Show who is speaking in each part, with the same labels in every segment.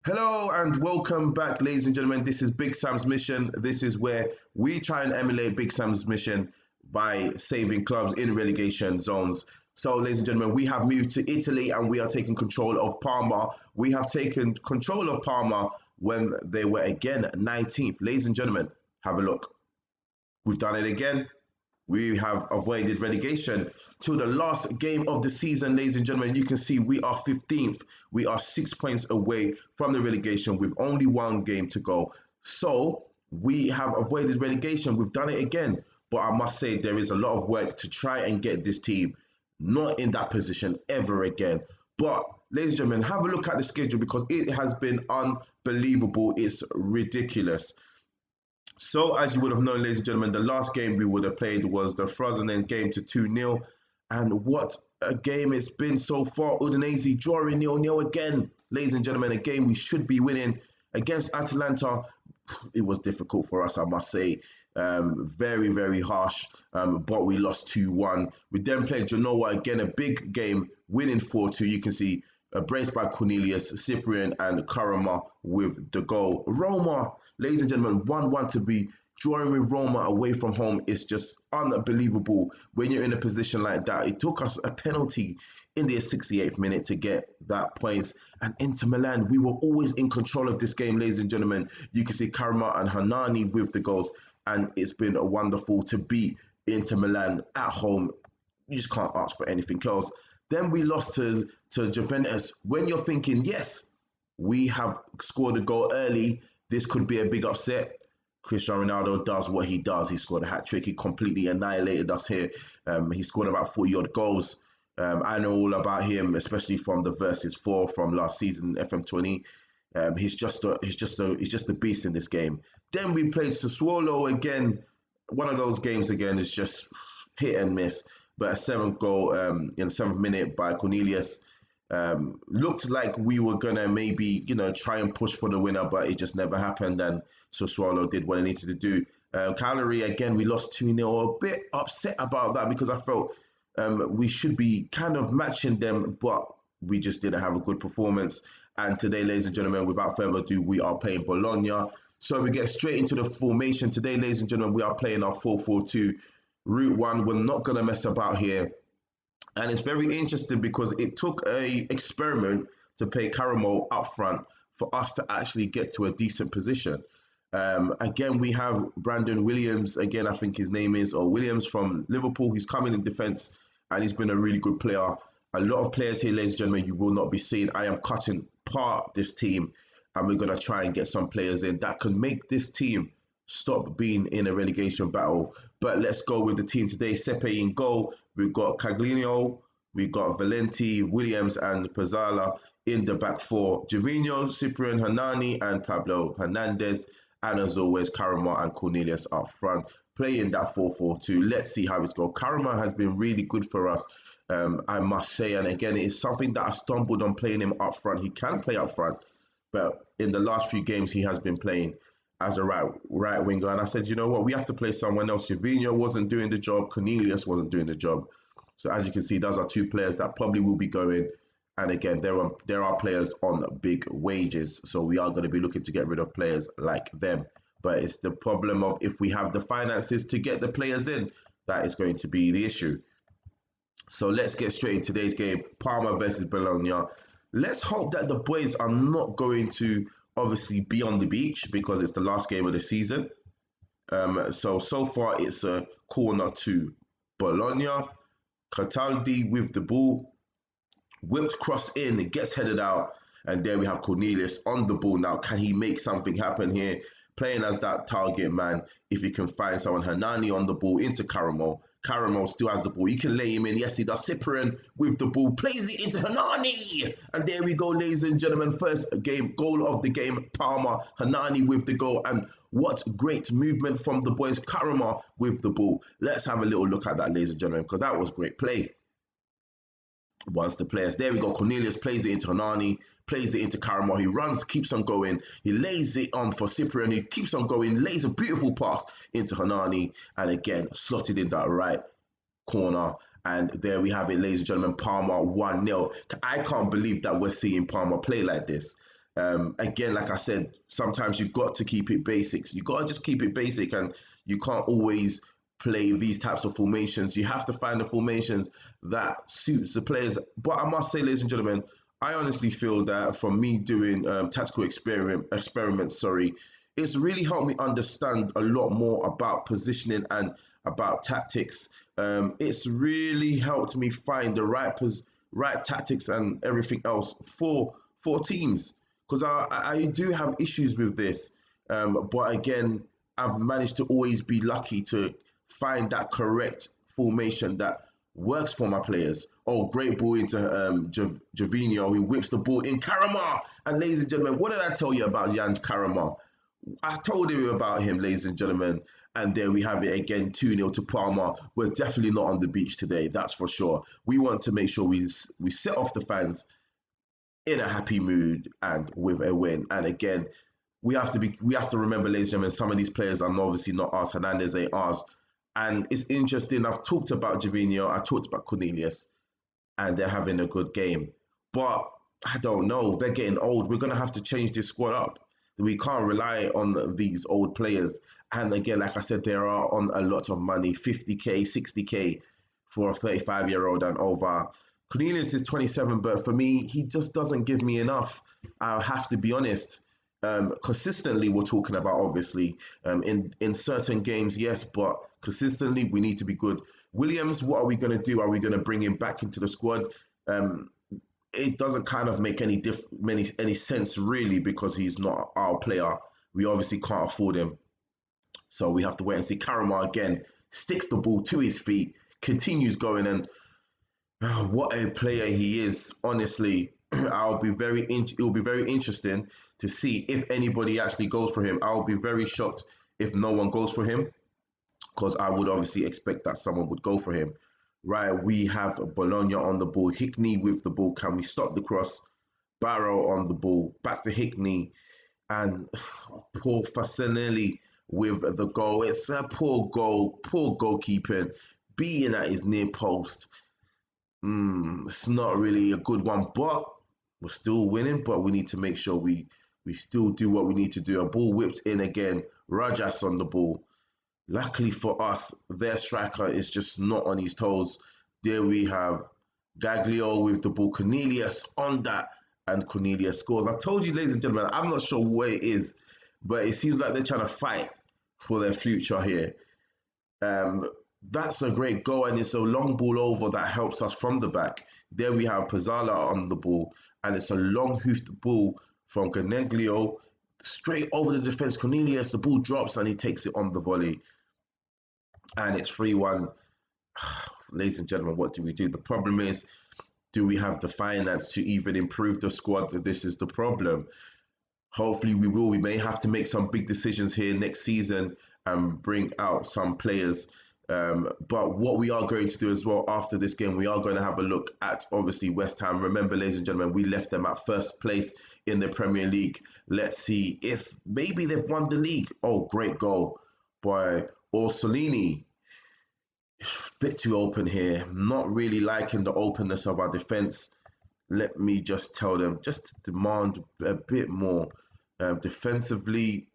Speaker 1: Hello and welcome back, ladies and gentlemen. This is Big Sam's Mission. This is where we try and emulate Big Sam's mission by saving clubs in relegation zones. So, ladies and gentlemen, we have moved to Italy and we are taking control of Parma. We have taken control of Parma when they were again 19th. Ladies and gentlemen, have a look. We've done it again. We have avoided relegation to the last game of the season, ladies and gentlemen. You can see we are 15th. We are 6 points away from the relegation with only one game to go. So we have avoided relegation. We've done it again. But I must say there is a lot of work to try and get this team not in that position ever again. But ladies and gentlemen, have a look at the schedule because it has been unbelievable. It's ridiculous. So, as you would have known, ladies and gentlemen, the last game we would have played was the Frosinone game to 2-0. And what a game it's been so far. Udinese drawing 0-0 again. Ladies and gentlemen, a game we should be winning against Atalanta. It was difficult for us, I must say. Very, very harsh, but we lost 2-1. We then played Genoa again, a big game, winning 4-2. You can see a brace by Cornelius, Cyprian and Karama with the goal. Roma, ladies and gentlemen, 1-1 to be drawing with Roma away from home is just unbelievable when you're in a position like that. It took us a penalty in the 68th minute to get that points. And Inter Milan, we were always in control of this game, ladies and gentlemen. You can see Karama and Hanani with the goals. And it's been wonderful to beat Inter Milan at home. You just can't ask for anything else. Then we lost to Juventus. When you're thinking, yes, we have scored a goal early, this could be a big upset. Cristiano Ronaldo does what he does. He scored a hat-trick. He completely annihilated us here. He scored about 40-odd goals. I know all about him, especially from the Versus 4 from last season, FM20. He's just a beast in this game. Then we played Sassuolo again. One of those games again is just hit and miss. But a 7th goal in the 7th minute by Cornelius looked like we were gonna maybe try and push for the winner, but it just never happened. And Sassuolo did what it needed to do. Cagliari again, we lost 2-0. A bit upset about that because I felt we should be kind of matching them, but we just didn't have a good performance. And today, ladies and gentlemen, without further ado, we are playing Bologna. So we get straight into the formation. Today, ladies and gentlemen, we are playing our 4-4-2. Route 1, we're not going to mess about here. And it's very interesting because it took a experiment to play Caramo up front for us to actually get to a decent position. Again, we have Brandon Williams, again, I think his name is, or Williams from Liverpool. He's coming in defence and he's been a really good player. A lot of players here, ladies and gentlemen, you will not be seeing. I am cutting part this team and we're going to try and get some players in that can make this team stop being in a relegation battle. But let's go with the team today. Sepe in goal. We've got Caglino, we've got Valenti, Williams and Pizzala in the back four. Gervinho, Cyprian Hernani and Pablo Hernandez. And as always, Karama and Cornelius up front, playing that 4-4-2. Let's see how it's going. Karama has been really good for us, I must say. And again, it's something that I stumbled on playing him up front. He can play up front, but in the last few games, he has been playing as a right winger. And I said, you know what, we have to play someone else. Gervinho wasn't doing the job. Cornelius wasn't doing the job. So as you can see, those are two players that probably will be going. And again, there are players on big wages. So we are going to be looking to get rid of players like them. But it's the problem of if we have the finances to get the players in, that is going to be the issue. So let's get straight into today's game. Parma versus Bologna. Let's hope that the boys are not going to obviously be on the beach because it's the last game of the season. So far it's a corner to Bologna. Cataldi with the ball, whipped cross in, it gets headed out, and there we have Cornelius on the ball. Now, can he make something happen here? Playing as that target man, if he can find someone. Hernani on the ball into Caramo. Caramo still has the ball. You can lay him in. Yes, he does. Cyprian with the ball. Plays it into Hernani. And there we go, ladies and gentlemen. First game, goal of the game. Parma. Hernani with the goal. And what great movement from the boys. Caramo with the ball. Let's have a little look at that, ladies and gentlemen, because that was great play. Once the players, there we go. Cornelius plays it into Hernani. Plays it into Caramo. He runs, keeps on going. He lays it on for Cyprian. He keeps on going, lays a beautiful pass into Hernani. And again, slotted in that right corner. And there we have it, ladies and gentlemen. Parma 1-0. I can't believe that we're seeing Parma play like this. Again, like I said, sometimes you've got to keep it basics. You got to just keep it basic, and you can't always play these types of formations. You have to find the formations that suits the players. But I must say, ladies and gentlemen, I honestly feel that from me doing tactical experiments, it's really helped me understand a lot more about positioning and about tactics. It's really helped me find the right tactics and everything else for teams, because I do have issues with this. But again, I've managed to always be lucky to find that correct formation that works for my players. Oh, great ball into Javinho, who whips the ball in Karama. And ladies and gentlemen, what did I tell you about Jan Karama? I told you about him, ladies and gentlemen. And there we have it again, 2-0 to Parma. We're definitely not on the beach today, that's for sure. We want to make sure we set off the fans in a happy mood and with a win. And again, we have to remember, ladies and gentlemen, some of these players are obviously not ours. Hernandez ain't ours. And it's interesting, I've talked about Javinho, I talked about Cornelius, and they're having a good game. But I don't know, they're getting old. We're going to have to change this squad up. We can't rely on these old players. And again, like I said, they are on a lot of money, 50k, 60k for a 35-year-old and over. Cornelius is 27, but for me, he just doesn't give me enough. I'll have to be honest. Consistently, we're talking about, obviously, in certain games, yes, but consistently, we need to be good. Williams, what are we going to do? Are we going to bring him back into the squad? It doesn't kind of make any sense, really, because he's not our player. We obviously can't afford him. So we have to wait and see. Karama, again, sticks the ball to his feet, continues going, and what a player he is, honestly. It'll be very interesting to see if anybody actually goes for him. I'll be very shocked if no one goes for him, because I would obviously expect that someone would go for him. Right, we have Bologna on the ball, Hickney with the ball. Can we stop the cross? Barrow on the ball, back to Hickney, and poor Frosinone with the goal. It's a poor goal, poor goalkeeping, beating at his near post. It's not really a good one, but we're still winning. But we need to make sure we still do what we need to do. A ball whipped in again, Rajas on the ball. Luckily for us, their striker is just not on his toes. There we have Gaglio with the ball, Cornelius on that, and Cornelius scores. I told you, ladies and gentlemen, I'm not sure what it is, but it seems like they're trying to fight for their future here. That's a great goal, and it's a long ball over that helps us from the back. There we have Pizzala on the ball, and it's a long hoofed ball from Gaglio straight over the defense. Cornelius, the ball drops, and he takes it on the volley. And it's 3-1. Ladies and gentlemen, what do we do? The problem is, do we have the finance to even improve the squad? This is the problem. Hopefully we will. We may have to make some big decisions here next season and bring out some players. But what we are going to do as well after this game, we are going to have a look at, obviously, West Ham. Remember, ladies and gentlemen, we left them at first place in the Premier League. Let's see if maybe they've won the league. Oh, great goal by Orsolini. Bit too open here. Not really liking the openness of our defense. Let me just tell them, just demand a bit more. Defensively,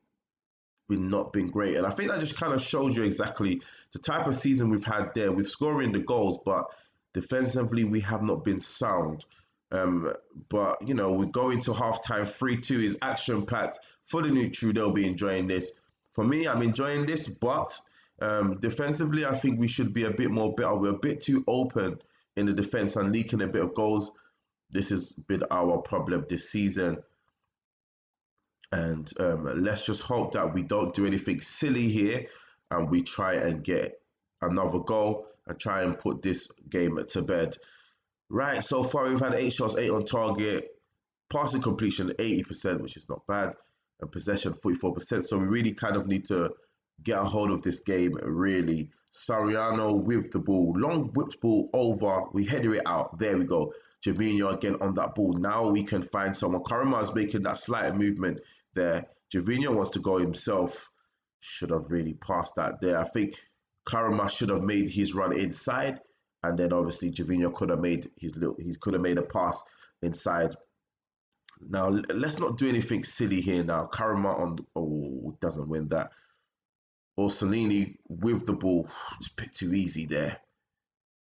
Speaker 1: we've not been great. And I think that just kind of shows you exactly the type of season we've had there. We've scoring the goals, but defensively, we have not been sound. But, you know, we go into halftime. 3-2 is action-packed. For the neutral, they'll be enjoying this. For me, I'm enjoying this, but defensively, I think we should be a bit more better. We're a bit too open in the defense and leaking a bit of goals. This has been our problem this season. And let's just hope that we don't do anything silly here and we try and get another goal and try and put this game to bed. Right, so far we've had 8 shots, 8 on target, passing completion 80%, which is not bad, and possession 44%. So we really kind of need to get a hold of this game, really. Soriano with the ball, long whipped ball over, we header it out. There we go. Javinho again on that ball. Now we can find someone. Karama is making that slight movement there. Javinho wants to go himself. Should have really passed that there. I think Karama should have made his run inside, and then obviously Javinho could have made a pass inside. Now, let's not do anything silly here now. Karama on, oh, doesn't win that. Orsolini with the ball. It's a bit too easy there.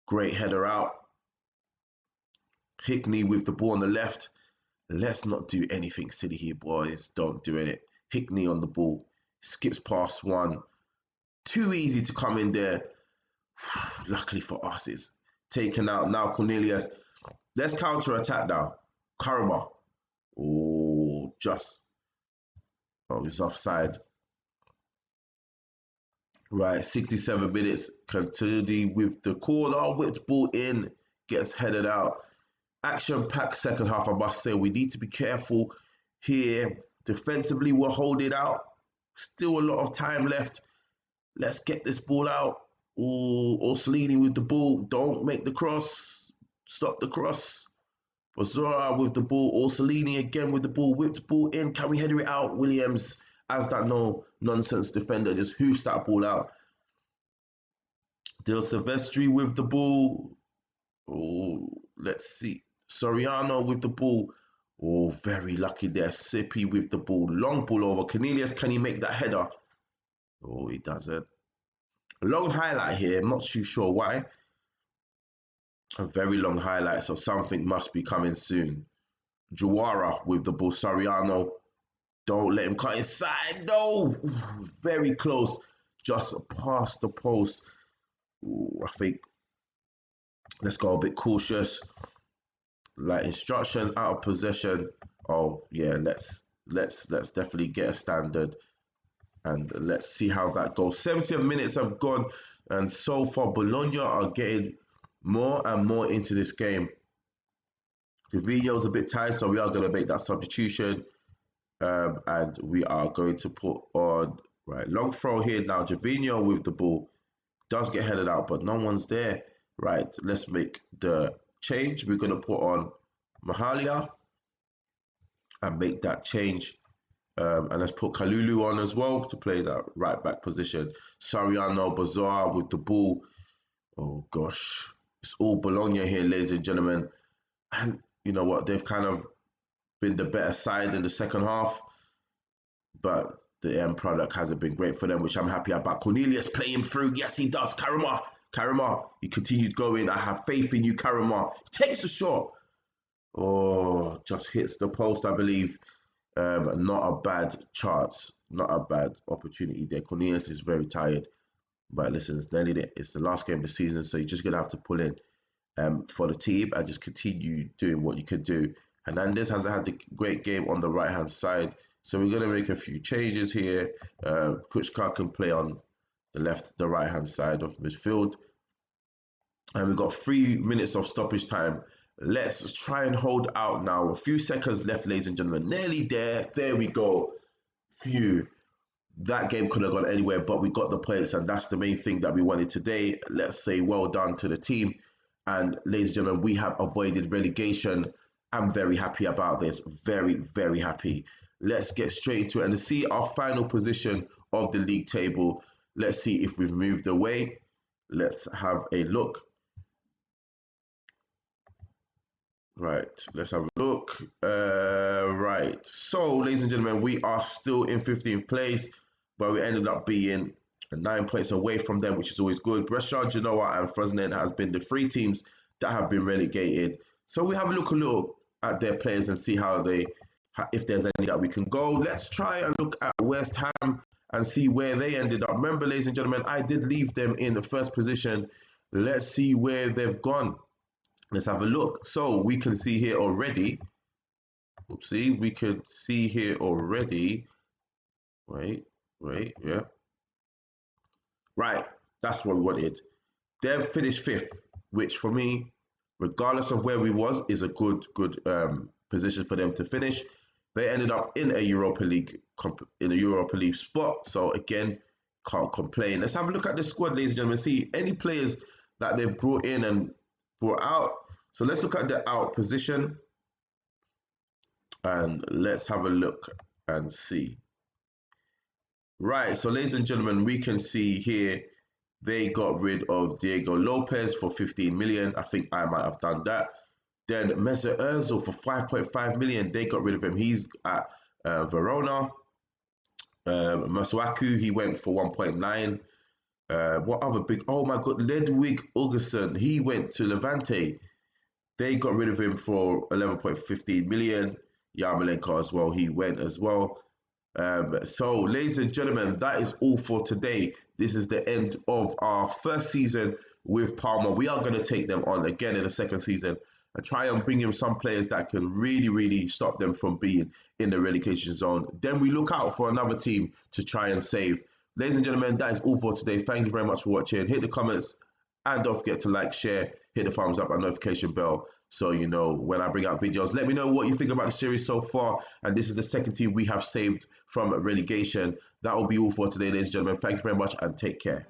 Speaker 1: Great header out. Hickney with the ball on the left. Let's not do anything silly here, boys. Don't do it. Hickney on the ball. Skips past one. Too easy to come in there. Luckily for us, it's taken out. Now Cornelius. Let's counter attack now. Karama. Oh, just. Oh, he's offside. Right, 67 minutes. Cantudi with the corner. Whipped ball in. Gets headed out. Action-packed second half, I must say. We need to be careful here. Defensively, we're holding out. Still a lot of time left. Let's get this ball out. Oh, Orsolini with the ball. Don't make the cross. Stop the cross. Bazora with the ball. Orsolini again with the ball. Whipped ball in. Can we header it out? Williams, as that no-nonsense defender, just hoofs that ball out. Del Silvestri with the ball. Oh, let's see. Soriano with the ball. Oh, very lucky there. Sippy with the ball. Long ball over. Cornelius, can he make that header? Oh, he doesn't. A long highlight here. I'm not too sure why. A very long highlight, so something must be coming soon. Juara with the ball. Soriano. Don't let him cut inside. No! Very close. Just past the post. Ooh, I think let's go a bit cautious. Like instructions out of possession. Oh yeah, let's definitely get a standard, and let's see how that goes. 70 minutes have gone, and so far Bologna are getting more and more into this game. Javino's a bit tired, so we are going to make that substitution, and we are going to put on right long throw here now. Javino with the ball does get headed out, but no one's there. Right, let's make the change. We're going to put on Mahalia and make that change. And let's put Kalulu on as well to play that right back position. Soriano, Bazar with the ball. Oh gosh, it's all Bologna here, ladies and gentlemen. And you know what? They've kind of been the better side in the second half, but the end product hasn't been great for them, which I'm happy about. Cornelius playing through. Yes, he does. Karama, he continues going. I have faith in you, Karama. Takes the shot. Oh, just hits the post, I believe. Not a bad chance. Not a bad opportunity there. Cornelius is very tired. But listen, it's nearly it. It's the last game of the season, so you're just going to have to pull in for the team and just continue doing what you can do. Hernandez hasn't had a great game on the right-hand side, so we're going to make a few changes here. Kuchka can play on the right-hand side of midfield. And we've got 3 minutes of stoppage time. Let's try and hold out now. A few seconds left, ladies and gentlemen. Nearly there. There we go. Phew. That game could have gone anywhere, but we got the points, and that's the main thing that we wanted today. Let's say well done to the team. And ladies and gentlemen, we have avoided relegation. I'm very happy about this. Very, very happy. Let's get straight into it and see our final position of the league table. Let's see if we've moved away. Let's have a look. Right, let's have a look. Right, so ladies and gentlemen, we are still in 15th place, but we ended up being 9 points away from them, which is always good. Brescia, Genoa, and Frosinone has been the 3 teams that have been relegated. So we have a look at their players and see how if there's any that we can go. Let's try and look at West Ham and see where they ended up. Remember, ladies and gentlemen, I did leave them in the first position. Let's see where they've gone. Let's have a look. So we can see here already. Oopsie, we could see here already. Wait, yeah. Right, that's what we wanted. They've finished 5th, which for me, regardless of where we was, is a good position for them to finish. They ended up in a Europa League spot. So again, can't complain. Let's have a look at the squad, ladies and gentlemen. See any players that they've brought in and brought out. So let's look at the out position and let's have a look and see. Right, so ladies and gentlemen, we can see here they got rid of Diego Lopez for 15 million. I think I might have done that. Then Mesut Ozil for 5.5 million. They got rid of him. He's at Verona. Masuaku, he went for 1.9. What other big? Oh my God, Ludwig Augusten, he went to Levante. They got rid of him for 11.15 million. Yarmolenko as well, he went as well. So, ladies and gentlemen, that is all for today. This is the end of our first season with Parma. We are going to take them on again in the second season and try and bring in some players that can really, really stop them from being in the relegation zone. Then we look out for another team to try and save. Ladies and gentlemen, that is all for today. Thank you very much for watching. Hit the comments and don't forget to like, share, hit the thumbs up and notification bell so you know when I bring out videos. Let me know what you think about the series so far. And this is the second team we have saved from relegation. That will be all for today, ladies and gentlemen. Thank you very much and take care.